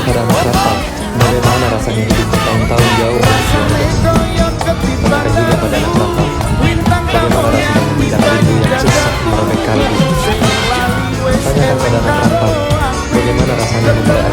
pada anak rantau, bagaimana rasanya hidup bertahun-tahun jauh dari keluarga. Tanyakan juga pada anak rantau, bagaimana rasanya memendam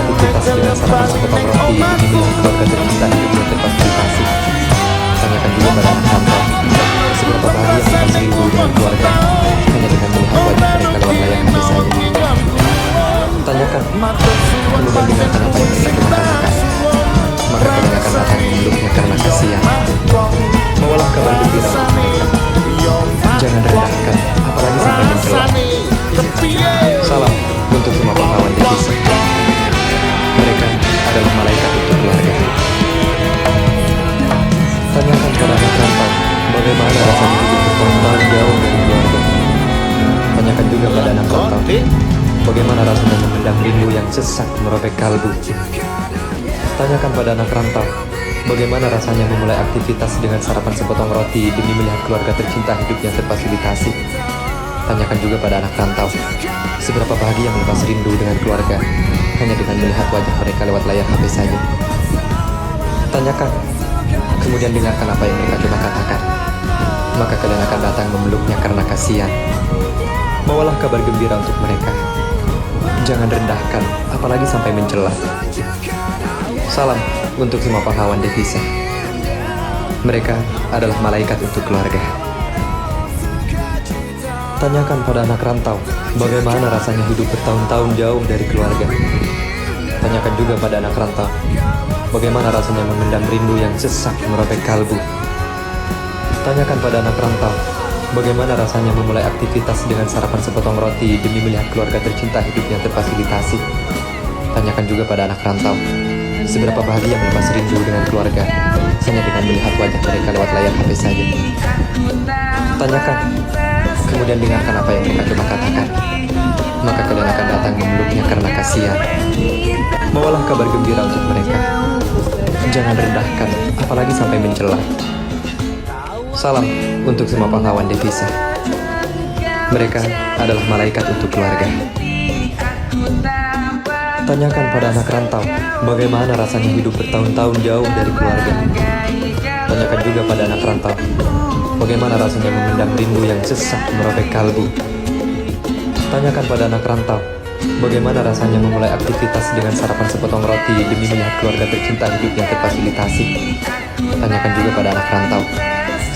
rindu yang sesak merobek kalbu. Tanyakan pada anak rantau, bagaimana rasanya memulai aktivitas dengan sarapan sepotong roti demi melihat keluarga tercinta hidupnya terfasilitasi. Tanyakan juga pada anak rantau, seberapa bahagia melepas rindu dengan keluarga hanya dengan melihat wajah mereka lewat layar HP saja. Tanyakan, kemudian dengarkan apa yang mereka coba katakan. Maka kalian akan datang memeluknya karena kasihan. Bawalah kabar gembira untuk mereka. Jangan rendahkan, apalagi sampai mencela. Salam untuk semua pahlawan devisa. Mereka adalah malaikat untuk keluarga. Tanyakan pada anak rantau, bagaimana rasanya hidup bertahun-tahun jauh dari keluarga. Tanyakan juga pada anak rantau, bagaimana rasanya memendam rindu yang sesak merobek kalbu. Tanyakan pada anak rantau, bagaimana rasanya memulai aktivitas dengan sarapan sepotong roti demi melihat keluarga tercinta hidupnya terfasilitasi. Tanyakan juga pada anak rantau, seberapa bahagia melepas rindu dengan keluarga hanya dengan melihat wajah mereka lewat layar HP saja. Tanyakan, kemudian dengarkan apa yang mereka coba katakan. Maka kalian akan datang memeluknya karena kasihan. Bawalah kabar gembira untuk mereka. Jangan rendahkan, apalagi sampai mencela. Salam untuk semua pahlawan devisa. Mereka adalah malaikat untuk keluarga. Tanyakan pada anak rantau, bagaimana rasanya hidup bertahun-tahun jauh dari keluarga. Tanyakan juga pada anak rantau, bagaimana rasanya memendam rindu yang sesak merobek kalbu. Tanyakan pada anak rantau, bagaimana rasanya memulai aktivitas dengan sarapan sepotong roti demi melihat keluarga tercinta hidupnya terfasilitasi. Tanyakan juga pada anak rantau, seberapa bahagia melepas rindu dengan keluarga hanya dengan melihat wajah mereka lewat layar HP saja. Tanyakan, kemudian dengarkan apa yang mereka coba katakan. Maka kalian akan datang memeluknya karena kasihan. Bawalah kabar gembira untuk mereka. Jangan rendahkan, apalagi sampai mencela. Salam untuk semua pahlawan devisa. Mereka adalah malaikat untuk keluarga. Tanyakan pada anak rantau, bagaimana rasanya hidup bertahun-tahun jauh dari keluarga. Tanyakan juga pada anak rantau, bagaimana rasanya memendam rindu yang sesak merobek kalbu. Tanyakan pada anak rantau, bagaimana rasanya memulai aktivitas dengan sarapan sepotong roti demi melihat keluarga tercinta hidupnya terfasilitasi. Tanyakan juga pada anak rantau,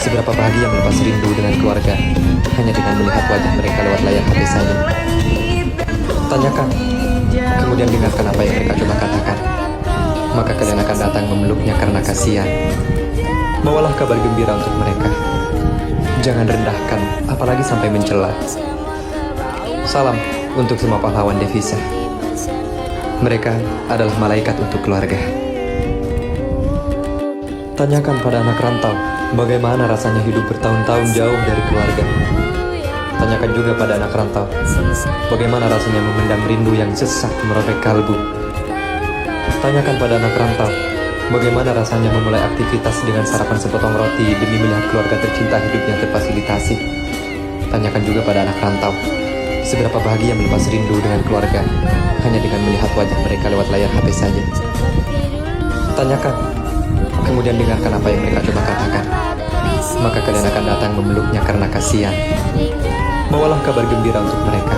seberapa bahagia melepas rindu dengan keluarga hanya dengan melihat wajah mereka lewat layar HP saja. Tanyakan, kemudian dengarkan apa yang mereka coba katakan. Maka kalian akan datang memeluknya karena kasihan. Bawalah kabar gembira untuk mereka. Jangan rendahkan, apalagi sampai mencela. Salam untuk semua pahlawan devisa. Mereka adalah malaikat untuk keluarga. Tanyakan pada anak rantau, bagaimana rasanya hidup bertahun-tahun jauh dari keluarga. Tanyakan juga pada anak rantau, bagaimana rasanya memendam rindu yang sesak merobek kalbu. Tanyakan pada anak rantau, bagaimana rasanya memulai aktivitas dengan sarapan sepotong roti demi melihat keluarga tercinta hidupnya terfasilitasi. Tanyakan juga pada anak rantau, seberapa bahagia melepas rindu dengan keluarga hanya dengan melihat wajah mereka lewat layar HP saja. Tanyakan, kemudian dengarkan apa yang mereka coba katakan. Maka kalian akan datang memeluknya karena kasihan. Bawalah kabar gembira untuk mereka.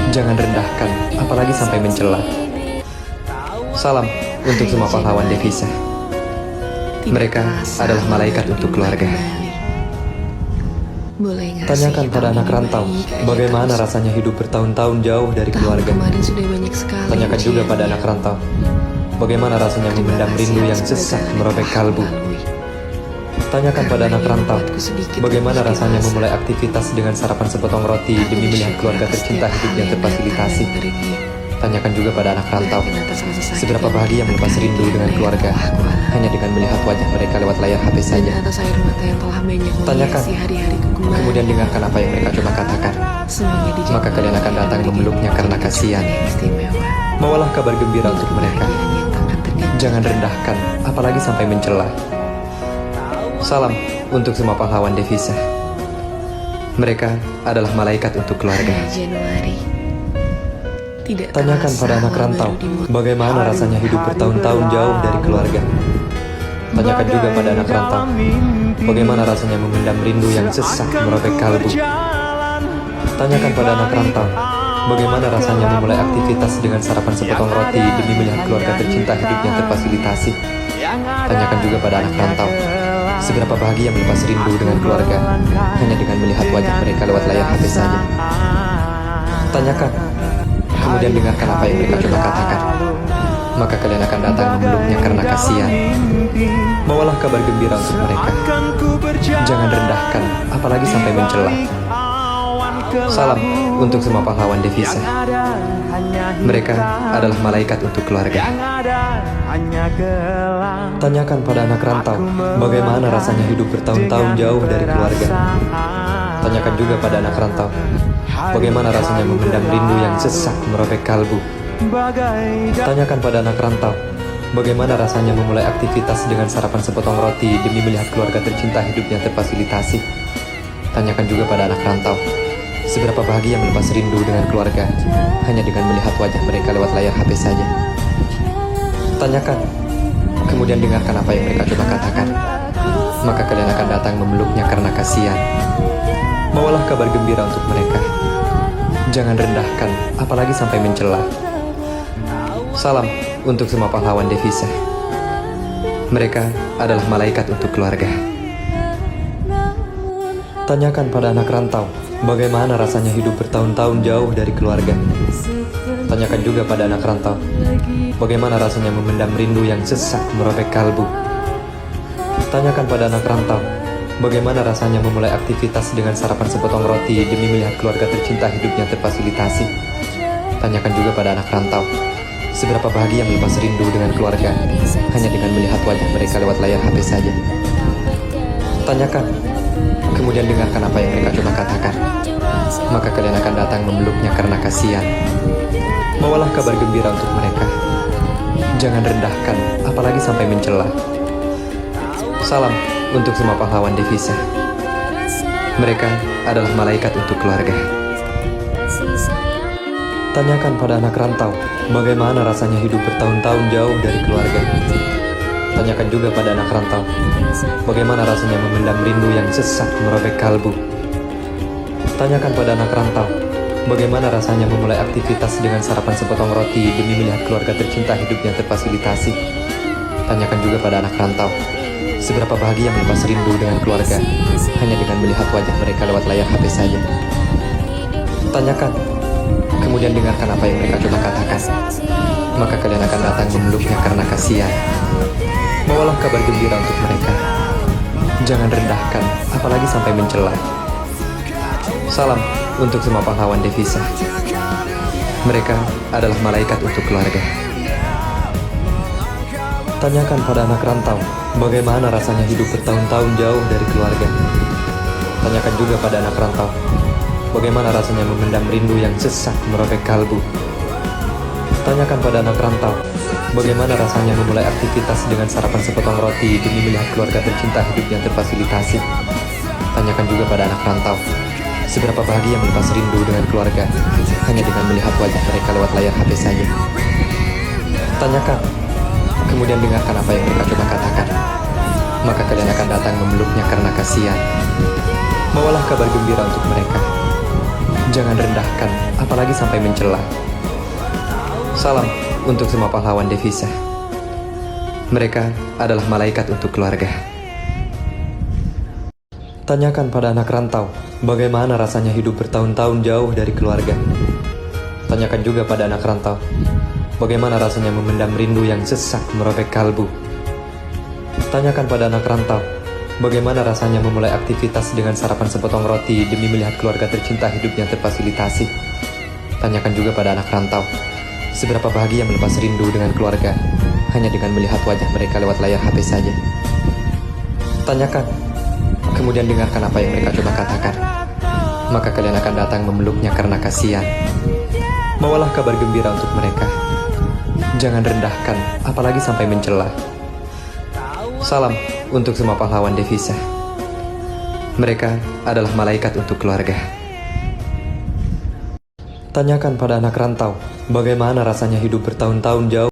Jangan rendahkan, apalagi sampai mencela. Salam untuk semua pahlawan devisa. Mereka adalah malaikat untuk keluarga. Tanyakan pada anak rantau, bagaimana rasanya hidup bertahun-tahun jauh dari keluarga. Tanyakan juga pada anak rantau, bagaimana rasanya memendam rindu yang sesak merobek kalbu. Tanyakan pada anak rantau, bagaimana rasanya memulai aktivitas dengan sarapan sepotong roti demi melihat keluarga tercinta hidupnya terfasilitasi. Tanyakan juga pada anak rantau, seberapa bahagia melepas rindu dengan keluarga hanya dengan melihat wajah mereka lewat layar HP saja. Tanyakan, kemudian dengarkan apa yang mereka coba katakan. Maka kalian akan datang memeluknya karena kasihan. Bawalah kabar gembira untuk mereka. Jangan rendahkan, apalagi sampai mencela. Salam untuk semua pahlawan devisa. Mereka adalah malaikat untuk keluarga. Tidak Tanyakan pada anak rantau, bagaimana rasanya hidup bertahun-tahun jauh dari keluarga. Tanyakan juga pada anak rantau, bagaimana rasanya memendam rindu yang sesak merobek kalbu. Tanyakan pada anak rantau, bagaimana rasanya memulai aktivitas dengan sarapan sepotong roti demi melihat keluarga tercinta hidupnya terfasilitasi. Tanyakan juga pada anak rantau, seberapa bahagia melepas rindu dengan keluarga hanya dengan melihat wajah mereka lewat layar HP saja. Tanyakan, kemudian dengarkan apa yang mereka coba katakan. Maka kalian akan datang memeluknya karena kasihan. Bawalah kabar gembira untuk mereka. Jangan rendahkan, apalagi sampai mencela. Salam untuk semua pahlawan devisa. Mereka adalah malaikat untuk keluarga. Tanyakan pada anak rantau, bagaimana rasanya hidup bertahun-tahun jauh dari keluarga. Tanyakan juga pada anak rantau, bagaimana rasanya memendam rindu yang sesak merobek kalbu. Tanyakan pada anak rantau, bagaimana rasanya memulai aktivitas dengan sarapan sepotong roti demi melihat keluarga tercinta hidupnya terfasilitasi. Tanyakan juga pada anak rantau, seberapa bahagia melepas rindu dengan keluarga hanya dengan melihat wajah mereka lewat layar HP saja. Tanyakan, kemudian dengarkan apa yang mereka coba katakan. Maka kalian akan datang memeluknya karena kasihan. Bawalah kabar gembira untuk mereka. Jangan rendahkan, apalagi sampai mencela. Salam untuk semua pahlawan devisa. Mereka adalah malaikat untuk keluarga. Tanyakan pada anak rantau, bagaimana rasanya hidup bertahun-tahun jauh dari keluarga. Tanyakan juga pada anak rantau, bagaimana rasanya memendam rindu yang sesak merobek kalbu. Tanyakan pada anak rantau, bagaimana rasanya memulai aktivitas dengan sarapan sepotong roti demi melihat keluarga tercinta hidupnya terfasilitasi. Tanyakan juga pada anak rantau, seberapa bahagia melepas rindu dengan keluarga hanya dengan melihat wajah mereka lewat layar HP saja. Tanyakan, kemudian dengarkan apa yang mereka coba katakan. Maka kalian akan datang memeluknya karena kasihan. Bawalah kabar gembira untuk mereka. Jangan rendahkan, apalagi sampai mencela. Salam untuk semua pahlawan devisa. Mereka adalah malaikat untuk keluarga. Tanyakan pada anak rantau, bagaimana rasanya hidup bertahun-tahun jauh dari keluarga. Tanyakan juga pada anak rantau, bagaimana rasanya memendam rindu yang sesak merobek kalbu. Tanyakan pada anak rantau, bagaimana rasanya memulai aktivitas dengan sarapan sepotong roti demi melihat keluarga tercinta hidupnya terfasilitasi. Tanyakan juga pada anak rantau, seberapa bahagia melepas rindu dengan keluarga hanya dengan melihat wajah mereka lewat layar HP saja. Tanyakan, kemudian dengarkan apa yang mereka coba katakan. Maka kalian akan datang memeluknya karena kasihan. Bawalah kabar gembira untuk mereka. Jangan rendahkan, apalagi sampai mencela. Salam untuk semua pahlawan devisa. Mereka adalah malaikat untuk keluarga. Tanyakan pada anak rantau, bagaimana rasanya hidup bertahun-tahun jauh dari keluarga. Tanyakan juga pada anak rantau, bagaimana rasanya memendam rindu yang sesak merobek kalbu. Tanyakan pada anak rantau, bagaimana rasanya memulai aktivitas dengan sarapan sepotong roti demi melihat keluarga tercinta hidupnya terfasilitasi. Tanyakan juga pada anak rantau, seberapa bahagia melepas rindu dengan keluarga hanya dengan melihat wajah mereka lewat layar HP saja. Tanyakan, kemudian dengarkan apa yang mereka coba katakan. Maka kalian akan datang memeluknya karena kasihan. Bawalah kabar gembira untuk mereka. Jangan rendahkan, apalagi sampai mencela. Salam untuk semua pahlawan devisa. Mereka adalah malaikat untuk keluarga. Tanyakan pada anak rantau, bagaimana rasanya hidup bertahun-tahun jauh dari keluarga. Tanyakan juga pada anak rantau, bagaimana rasanya memendam rindu yang sesak merobek kalbu. Tanyakan pada anak rantau, bagaimana rasanya memulai aktivitas dengan sarapan sepotong roti demi melihat keluarga tercinta hidupnya terfasilitasi. Tanyakan juga pada anak rantau, seberapa bahagia melepas rindu dengan keluarga hanya dengan melihat wajah mereka lewat layar HP saja. Tanyakan, kemudian dengarkan apa yang mereka coba katakan. Maka kalian akan datang memeluknya karena kasihan. Bawalah kabar gembira untuk mereka. Jangan rendahkan, apalagi sampai mencela. Salam untuk semua pahlawan devisa. Mereka adalah malaikat untuk keluarga. Tanyakan pada anak rantau, bagaimana rasanya hidup bertahun-tahun jauh